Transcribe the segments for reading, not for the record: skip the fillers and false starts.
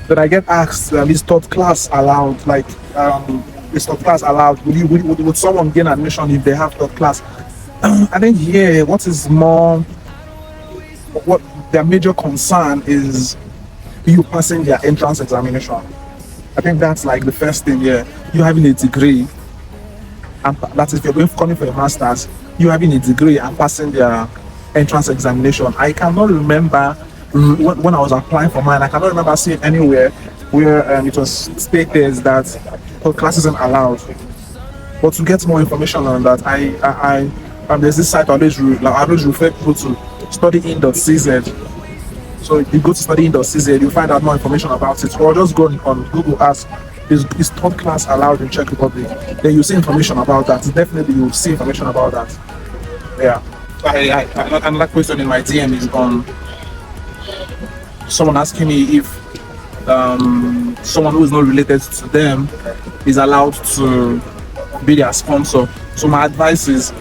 That I get asked, is third class allowed? Like, is third class allowed? Would someone gain admission if they have third class? I think here, what their major concern is you passing their entrance examination. I think that's like the first thing here. You having a degree, and that's if you're coming for a master's, you having a degree and passing their entrance examination. I cannot remember when I was applying for mine. I cannot remember seeing anywhere where it was stated that class isn't allowed. But to get more information on that, there's this site I always refer people to, studying.cz. So you go to studying.cz, you find out more information about it, or just go on Google, ask is third class allowed in Czech Republic? Then you see information about that. Definitely you'll see information about that. Yeah. Another question in my DM is on someone asking me if someone who is not related to them is allowed to be their sponsor. So my advice is,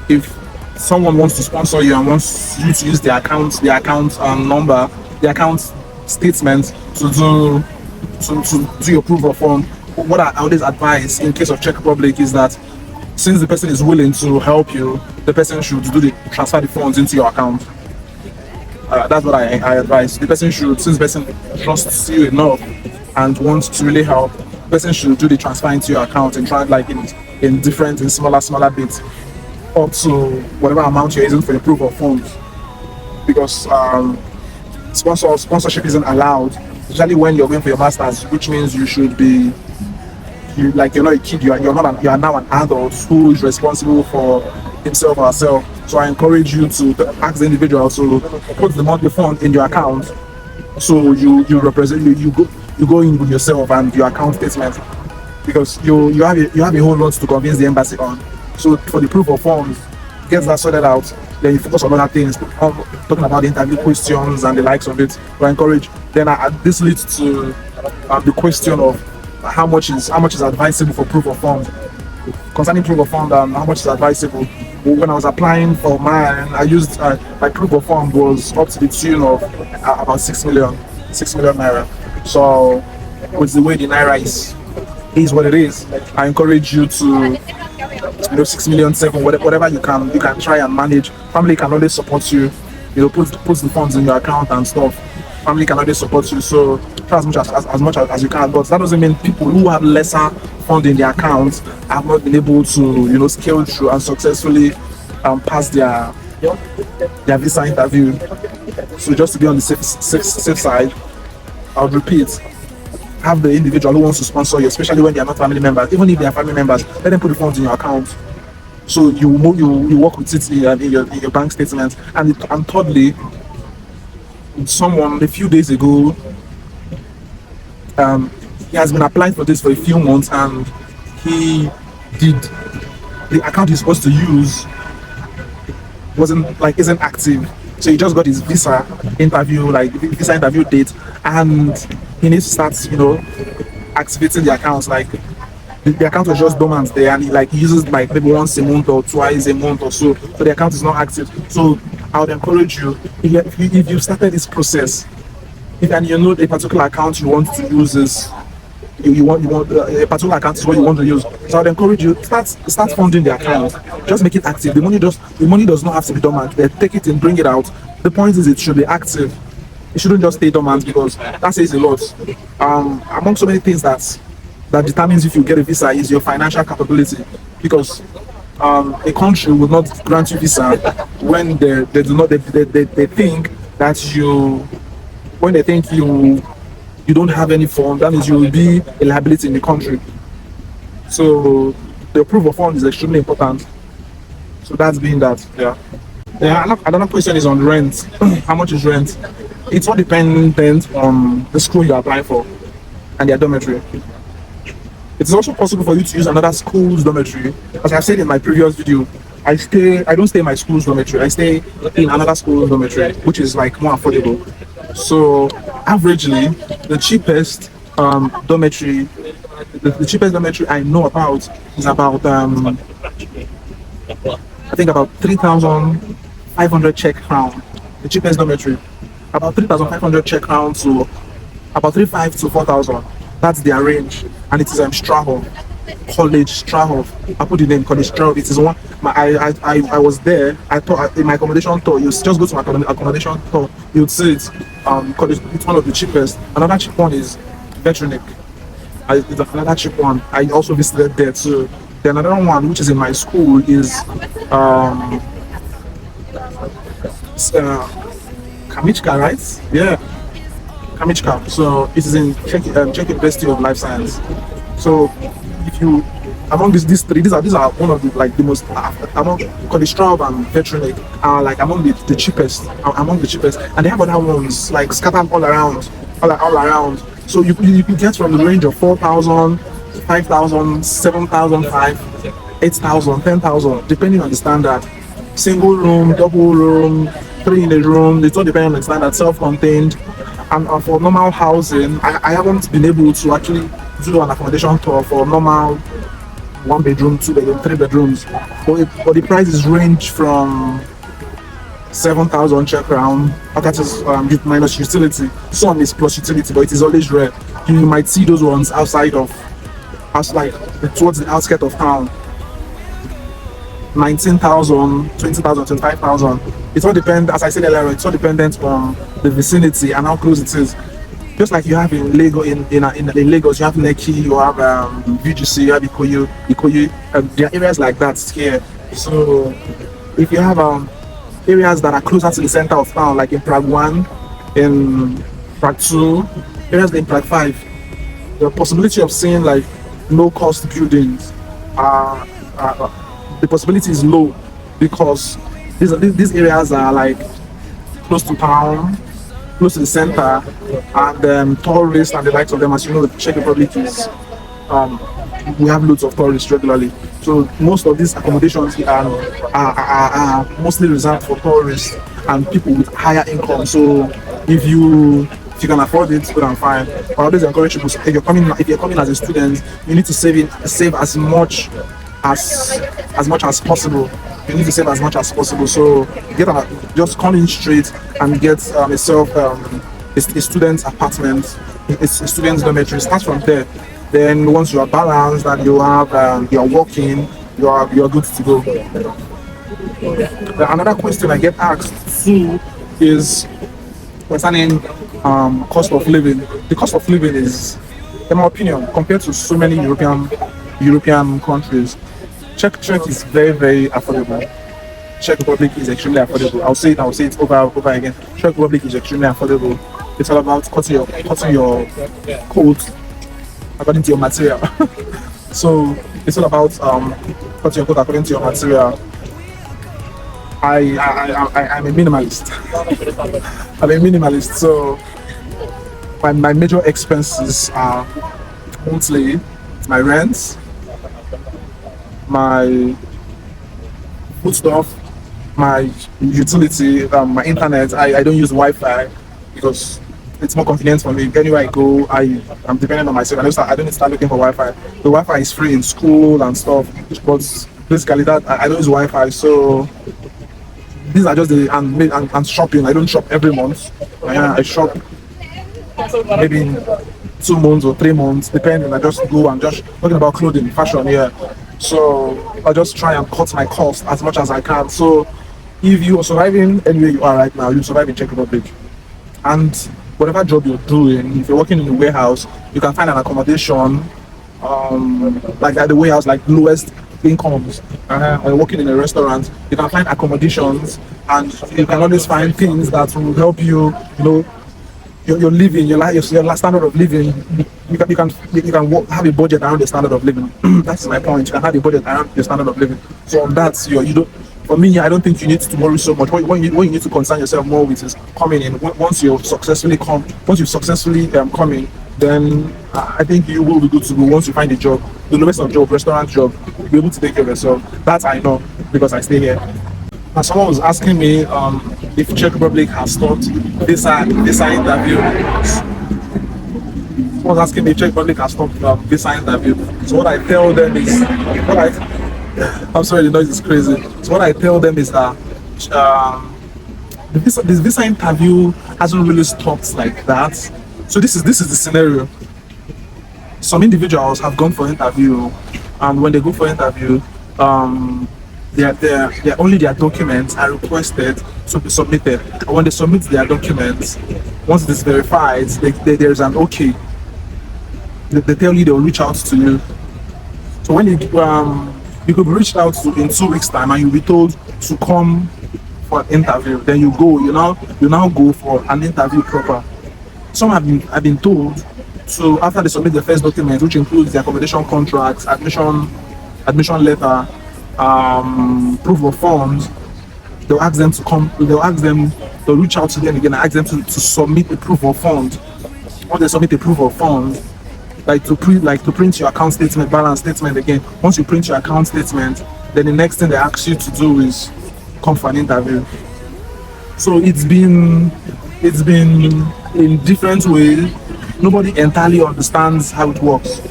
if someone wants to sponsor you and wants you to use the account number, the account statement to do your proof of fund, what I always advise in case of Czech Republic is that since the person is willing to help you, the person should transfer the funds into your account. That's what I advise. The person should, since the person trusts you enough and wants to really help, the person should do the transfer into your account and try like in smaller bits, up to whatever amount you're using for the proof of funds. Because sponsorship isn't allowed, especially when you're going for your masters, which means you should be you're not a kid, you are now an adult who is responsible for himself or herself. So I encourage you to ask the individual to put the monthly fund in your account, so you go in with yourself and your account statement, because you have a whole lot to convince the embassy on. So for the proof of funds, get that sorted out, then you focus on other things, talking about the interview questions and the likes of it. So I encourage. Then this leads to the question of how much is advisable for proof of fund. Concerning proof of fund, how much is advisable? When I was applying for mine, I used my proof of fund was up to the tune of about 6 million naira. So with the way the naira is what it is, I encourage you to 6 million, 7, whatever you can try and manage. Family can always support you. Put the funds in your account and stuff. Family can always support you. So try as much as you can. But that doesn't mean people who have lesser fund in their accounts have not been able to scale through and successfully pass their visa interview. So just to be on the safe side, I would repeat, have the individual who wants to sponsor you, especially when they are not family members. Even if they are family members, let them put the funds in your account. So you work with it in your bank statement. And thirdly, someone a few days ago, he has been applying for this for a few months, and the account he's supposed to use isn't active. So he just got his visa interview date, and he needs to start activating the accounts. Like the account was just dormant there, and he uses maybe once a month or twice a month or so the account is not active. So I would encourage you, if you started this process, and you know a particular account you want to use is a particular account is what you want to use. So I'd encourage you, start funding the account. Just make it active. The money does not have to be dormant. Take it and bring it out. The point is, it should be active. It shouldn't just stay dormant, because that says a lot. Among so many things that determines if you get a visa is your financial capability. Because a country will not grant you visa when they think that you don't have any fund. That means you will be a liability in the country. So the proof of fund is extremely important. So that's being that. Yeah. Another question is on rent. How much is rent? It's all dependent on the school you're applying for and their dormitory. It's also possible for you to use another school's dormitory. As I said in my previous video, I don't stay in my school's dormitory. I stay in another school's dormitory, which is more affordable. So averagely, the cheapest dormitory I know about is about I think about 3,500 Czech crown. The cheapest dormitory, about 3,500 Czech crown to about 3,500 to 4,000. That's their range, and it is Strahov College Strahov. I put the name College Strahov. It is one. I was there. I thought in my accommodation tour. You just go to my accommodation tour. You'd see it. College. It's one of the cheapest. Another cheap one is Veteranic. It's another cheap one. I also visited there too. Then another one which is in my school is Kamichka, right? Yeah, Kamichka. So it is in Czech University of Life Science. So if you among these three, these are one of the most among Cholesterol and Veteranic are like among the cheapest, among the cheapest, and they have other ones like scattered all around, all around. So you can get from the range of 4,000, 5,000, 7,005, 8,000, 10,000, depending on the standard. Single room, double room, 3 in a room. It's all depending on the standard, self-contained. And for normal housing, I haven't been able to actually do an accommodation tour for normal 1 bedroom, 2 bedroom, 3 bedrooms. But the prices range from 7,000 Czech crown. That is minus utility. Some is plus utility, but it is always rare. You might see those ones outside towards the outskirts of town. 19,000, 20,000, 25,000. It all depends, as I said earlier, it's all dependent on the vicinity and how close it is. Just like you have in Lagos, in Lagos, you have Lekki, you have VGC, you have Ikoyi. There are areas like that here. So if you have areas that are closer to the center of town, like in Prague 1, in Prague 2, areas in Prague 5, the possibility of seeing like low-cost buildings, the possibility is low because these areas are like close to town, close to the center, and tourists and the likes of them. As you know, the Czech Republic is we have loads of tourists regularly. So most of these accommodations are mostly reserved for tourists and people with higher income. So if you can afford it, good and fine. But I always encourage people, if you're coming as a student, you need to save as much as possible. You need to save as much as possible. So just come in straight and get a student's apartment, a student's dormitory. Start from there. Then once you are balanced and you are working, you are good to go. Another question I get asked too is concerning cost of living. The cost of living is, in my opinion, compared to so many European countries, Czech is very, very affordable. Czech Republic is extremely affordable. I'll say it over again. Czech Republic is extremely affordable. It's all about cutting your coat according to your material. So it's all about cutting your coat according to your material. I'm a minimalist. I'm a minimalist, so my major expenses are monthly, my rent, my foodstuff, my utility, my internet. I don't use Wi-Fi because it's more convenient for me. Anywhere I go, I'm dependent on myself. I don't need to start looking for Wi-Fi. The Wi-Fi is free in school and stuff, but basically that I don't use Wi-Fi. So these are just and shopping. I don't shop every month. I shop maybe in 2 months or 3 months, depending. I just go and just talking about clothing, fashion, yeah. So I just try and cut my cost as much as I can. So if you are surviving anywhere you are right now, you survive in Czech Republic. And whatever job you're doing, if you're working in a warehouse, you can find an accommodation like at the warehouse, like lowest incomes. Or working in a restaurant, you can find accommodations, and you can always find things that will help you. You know, your living, your standard of living. You can have a budget around the standard of living. That's my point. You can have a budget around your standard of living. So on that, you don't. For me, I don't think you need to worry so much. What you need to concern yourself more with is coming in. Once you've successfully come in, then I think you will be good to go. Once you find a job, the lowest of job, restaurant job, you'll be able to take care of yourself. That I know because I stay here. And someone was asking me if Czech Republic has stopped visa interview. Someone was asking me if Czech Republic has stopped visa interview. So what I tell them is, I'm sorry, the noise is crazy. So what I tell them is that this visa interview hasn't really stopped like that. So this is the scenario. Some individuals have gone for interview, and when they go for interview, their only their documents are requested to be submitted. And when they submit their documents, once it is verified, there's an okay. They tell you they'll reach out to you. So when you could be reached out to in 2 weeks time, and you'll be told to come for an interview. Then you go. You now go for an interview proper. Some have been told. So after they submit the first document, which includes the accommodation contracts, admission letter, proof of funds, they'll ask them to come. They'll reach out to them again and ask them to submit a proof of funds. Once they submit a proof of funds, like to print your account statement, balance statement again. Once you print your account statement, then the next thing they ask you to do is come for an interview. So it's been in different ways. Nobody entirely understands how it works.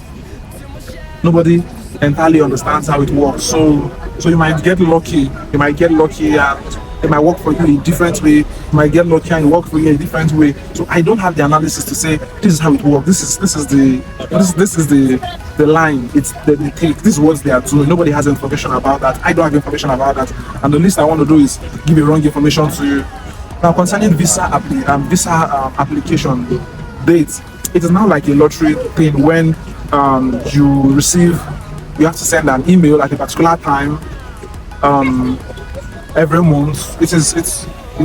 Nobody entirely understands how it works. So you might get lucky. You might get lucky and it might work for you in a different way. You might get lucky and it work for you in a different way. So I don't have the analysis to say this is how it works. This is the line. It's the take. This is what they are doing. Nobody has information about that. I don't have information about that. And the least I want to do is give you wrong information to you. Now concerning visa application dates, it is now like a lottery thing when you have to send an email at a particular time every month. It's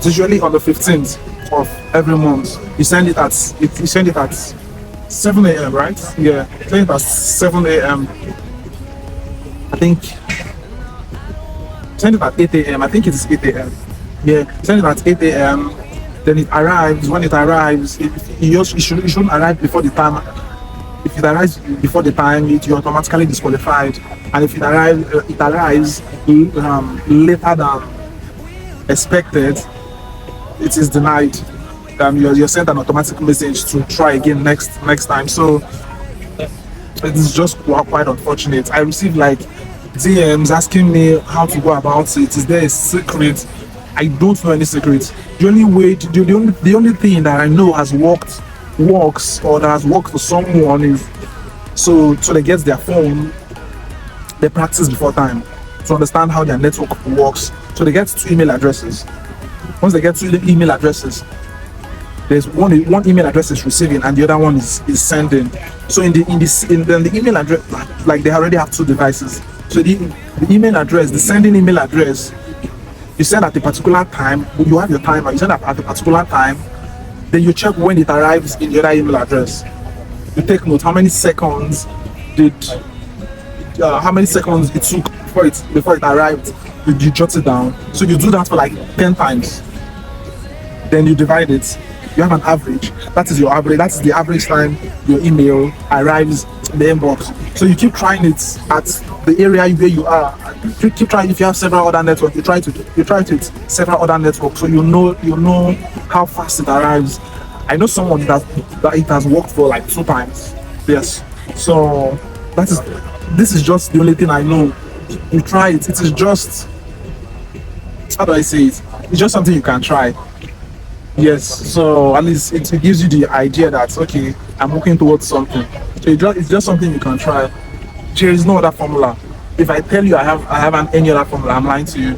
usually on the 15th of every month. You send it at 7 a.m. right? Yeah, send it at 7 a.m. I think send it at 8 a.m. I think it is 8 a.m. Yeah, send it at 8 a.m. Then it arrives. When it arrives, it shouldn't arrive before the time. If it arrives before the time, you're automatically disqualified. And if it arrives later than expected, it is denied. You're sent an automatic message to try again next time. So it is just quite unfortunate. I received like DMs asking me how to go about it. Is there a secret? I don't know any secret. The only thing that I know works or that has worked for someone is so they get their phone, they practice before time to understand how their network works. So they get 2 email addresses. Once they get 2 email addresses, there's one email address is receiving and the other one is sending. So in the email address, like they already have 2 devices. So the email address, the sending email address, you send at a particular time. You have your timer. You send at a particular time. Then you check when it arrives in the other email address. You take note how many seconds it took before it arrived. You jot it down. So you do that for like 10 times. Then you divide it. You have an average. That is your average. That is the average time your email arrives in the inbox. So you keep trying it at the area where you are. You keep trying. If you have several other networks, you try it several other networks, so you know how fast it arrives. I know someone that it has worked for like 2 times. Yes. So this is just the only thing I know. You try it. It is just, how do I say it? It's just something you can try. Yes. So at least it gives you the idea that okay, I'm working towards something. So it's just something you can try. There is no other formula. If I tell you I have any other formula, I'm lying to you.